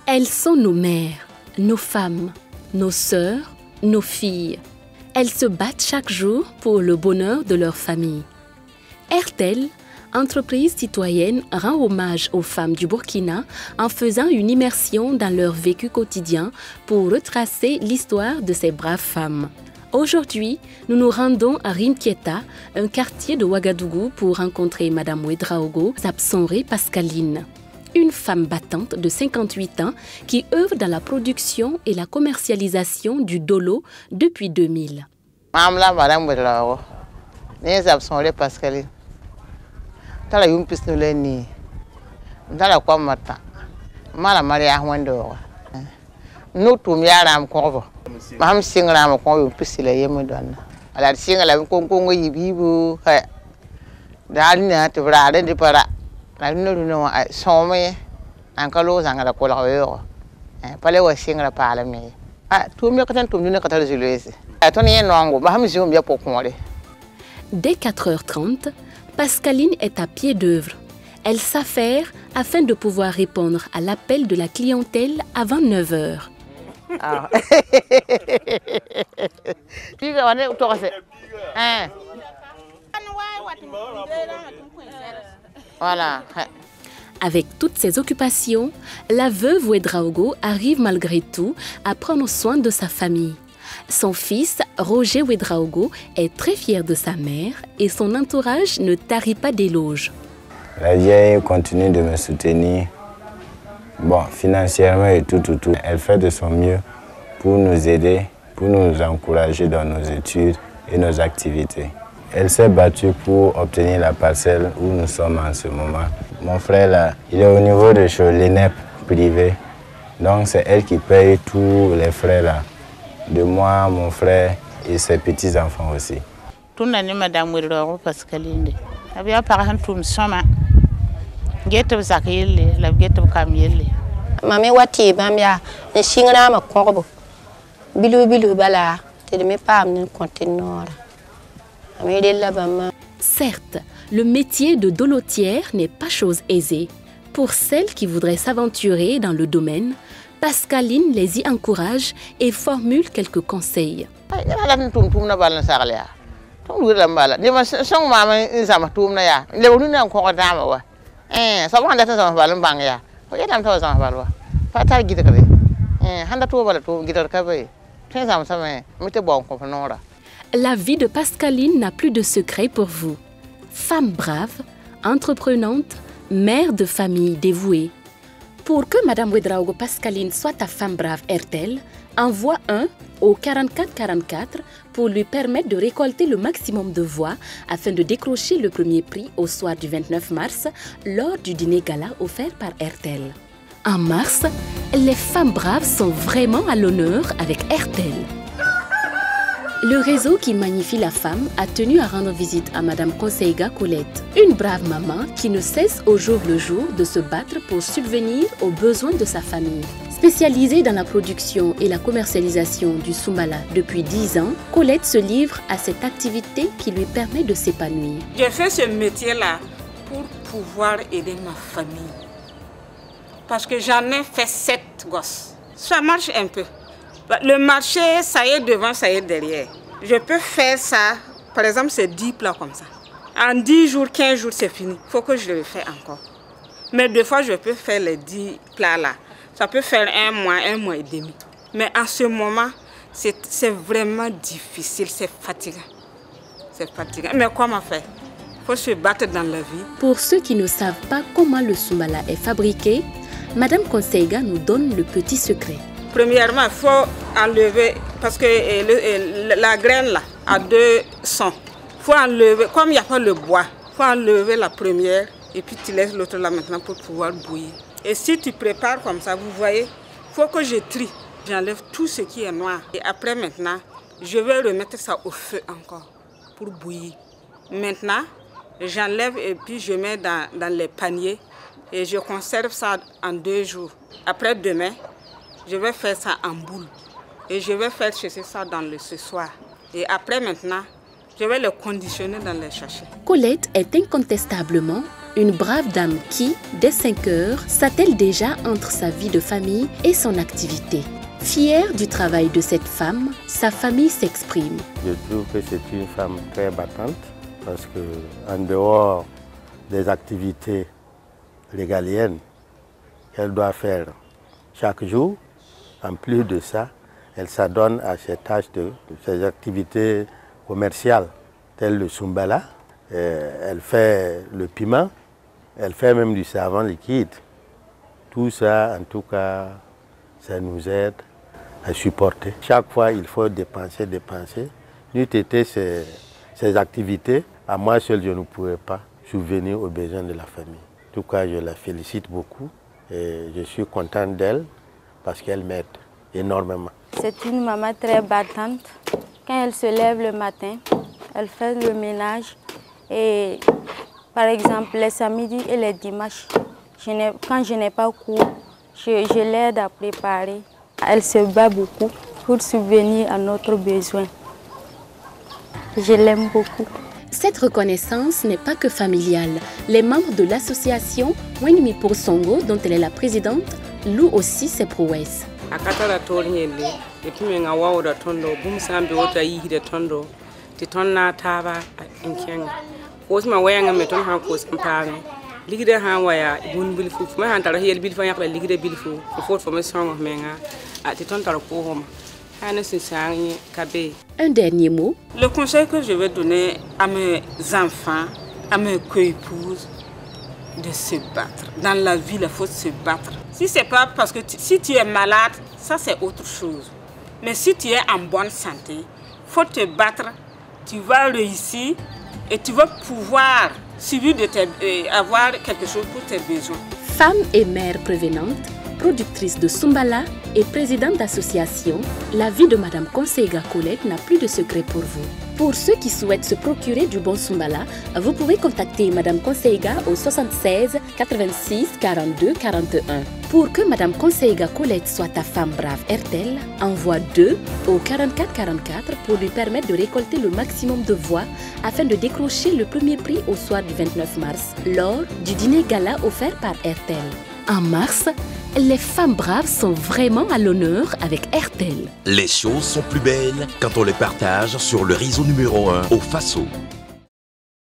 Elles sont nos mères, nos femmes, nos sœurs, nos filles. Elles se battent chaque jour pour le bonheur de leur famille. Airtel, entreprise citoyenne, rend hommage aux femmes du Burkina en faisant une immersion dans leur vécu quotidien pour retracer l'histoire de ces braves femmes. Aujourd'hui, nous nous rendons à Rinkieta, un quartier de Ouagadougou, pour rencontrer Madame Ouedraogo Sapsonré Pascaline, une femme battante de 58 ans qui œuvre dans la production et la commercialisation du dolo depuis 2000. Madame Ouedraogo Sapsonré Pascaline. Tala yum pisnule ni tala kwa mata mala maria wando no tum yara am ko mam singra am ko yum pisile yemu donna ala singla ko yibibu ha dal na te brade di para la no some an kalo zanga ko la yo pale wa singra pala me tum yakatan tum ne katal julesi atoni enongo mam jum ya pokonde. Dès 4h30, Pascaline est à pied d'œuvre. Elle s'affaire afin de pouvoir répondre à l'appel de la clientèle avant 9h. Voilà. Avec toutes ces occupations, la veuve Ouedraogo arrive malgré tout à prendre soin de sa famille. Son fils, Roger Ouedraogo, est très fier de sa mère et son entourage ne tarit pas d'éloges. La vieille continue de me soutenir, financièrement et tout. Elle fait de son mieux pour nous aider, pour nous encourager dans nos études et nos activités. Elle s'est battue pour obtenir la parcelle où nous sommes en ce moment. Mon frère, là, il est au niveau de l'ENEP privé, donc c'est elle qui paye tous les frais là. De moi, mon frère et ses petits-enfants aussi. Tout le monde Madame Ouedraogo Pascaline. Abia par exemple tout soma. Geto zakile, la geto kamile. Mami wati bamya, ne shingra ma kongo. Bilu bala, te de me pam ne contenora. Ami de la bama. Certes, le métier de dolotière n'est pas chose aisée. Pour celles qui voudraient s'aventurer dans le domaine, Pascaline les y encourage et formule quelques conseils. La vie de Pascaline n'a plus de secret pour vous. Femme brave, entreprenante, mère de famille dévouée. Pour que Madame Ouedraogo Pascaline soit ta femme brave Airtel, envoie 1 au 4444 pour lui permettre de récolter le maximum de voix afin de décrocher le premier prix au soir du 29 mars lors du dîner gala offert par Airtel. En mars, les femmes braves sont vraiment à l'honneur avec Airtel. Le réseau qui magnifie la femme a tenu à rendre visite à Madame Konseiga Colette, une brave maman qui ne cesse au jour le jour de se battre pour subvenir aux besoins de sa famille. Spécialisée dans la production et la commercialisation du Soumbala depuis 10 ans, Colette se livre à cette activité qui lui permet de s'épanouir. J'ai fait ce métier-là pour pouvoir aider ma famille. Parce que j'en ai fait 7 gosses. Ça marche un peu. Le marché, ça y est devant, ça y est derrière. Je peux faire ça, par exemple, c'est 10 plats comme ça. En 10 jours, 15 jours, c'est fini. Il faut que je le fasse encore. Mais des fois, je peux faire les 10 plats-là. Ça peut faire un mois et demi. Mais en ce moment, c'est vraiment difficile, c'est fatigant. C'est fatigant. Mais comment faire? Il faut se battre dans la vie. Pour ceux qui ne savent pas comment le Soumbala est fabriqué, Madame Konseiga nous donne le petit secret. Premièrement, il faut enlever, parce que la graine là a 2 sons. Il faut enlever, comme il n'y a pas le bois, il faut enlever la première et puis tu laisses l'autre là maintenant pour pouvoir bouillir. Et si tu prépares comme ça, vous voyez, il faut que je trie. J'enlève tout ce qui est noir. Et après maintenant, je vais remettre ça au feu encore pour bouillir. Maintenant, j'enlève et puis je mets dans les paniers et je conserve ça en 2 jours. Après demain, je vais faire ça en boule et je vais faire sécher ça dans le ce soir. Et après maintenant, je vais le conditionner dans les sachets. Colette est incontestablement Une brave dame qui, dès 5 heures, s'attelle déjà entre sa vie de famille et son activité. Fière du travail de cette femme, sa famille s'exprime. Je trouve que c'est une femme très battante parce qu'en dehors des activités régaliennes qu'elle doit faire chaque jour, en plus de ça, elle s'adonne à ses tâches ses activités commerciales, telles le Sumbala. Elle fait le piment, elle fait même du savon liquide. Tout ça, en tout cas, ça nous aide à supporter. Chaque fois, il faut dépenser. N'eût été ces activités, à moi seul, je ne pourrais pas subvenir aux besoins de la famille. En tout cas, je la félicite beaucoup et je suis content d'elle parce qu'elle m'aide énormément. C'est une maman très battante. Quand elle se lève le matin, elle fait le ménage. Et par exemple, les samedis et les dimanches, quand je n'ai pas cours, je l'aide à préparer. Elle se bat beaucoup pour subvenir à notre besoin. Je l'aime beaucoup. Cette reconnaissance n'est pas que familiale. Les membres de l'association Wenimi pour Songo, dont elle est la présidente, louent aussi ses prouesses. Un dernier mot. Le conseil que je vais donner à mes enfants, à mes co-épouses, de se battre. Dans la vie, il faut se battre. Si c'est pas parce que si tu es malade, ça c'est autre chose. Mais si tu es en bonne santé, il faut te battre, tu vas réussir et tu vas pouvoir avoir quelque chose pour tes besoins. Femme et mère prévenante, productrice de Sumbala et présidente d'association, la vie de Madame Konseiga Colette n'a plus de secret pour vous. Pour ceux qui souhaitent se procurer du bon Sumbala, vous pouvez contacter Madame Konseiga au 76 86 42 41. Pour que Madame Konseiga Colette soit ta femme brave RTL, envoie 2 au 44 44 pour lui permettre de récolter le maximum de voix afin de décrocher le premier prix au soir du 29 mars, lors du dîner gala offert par RTL. En mars, les femmes braves sont vraiment à l'honneur avec RTL. Les choses sont plus belles quand on les partage sur le réseau numéro 1 au Faso.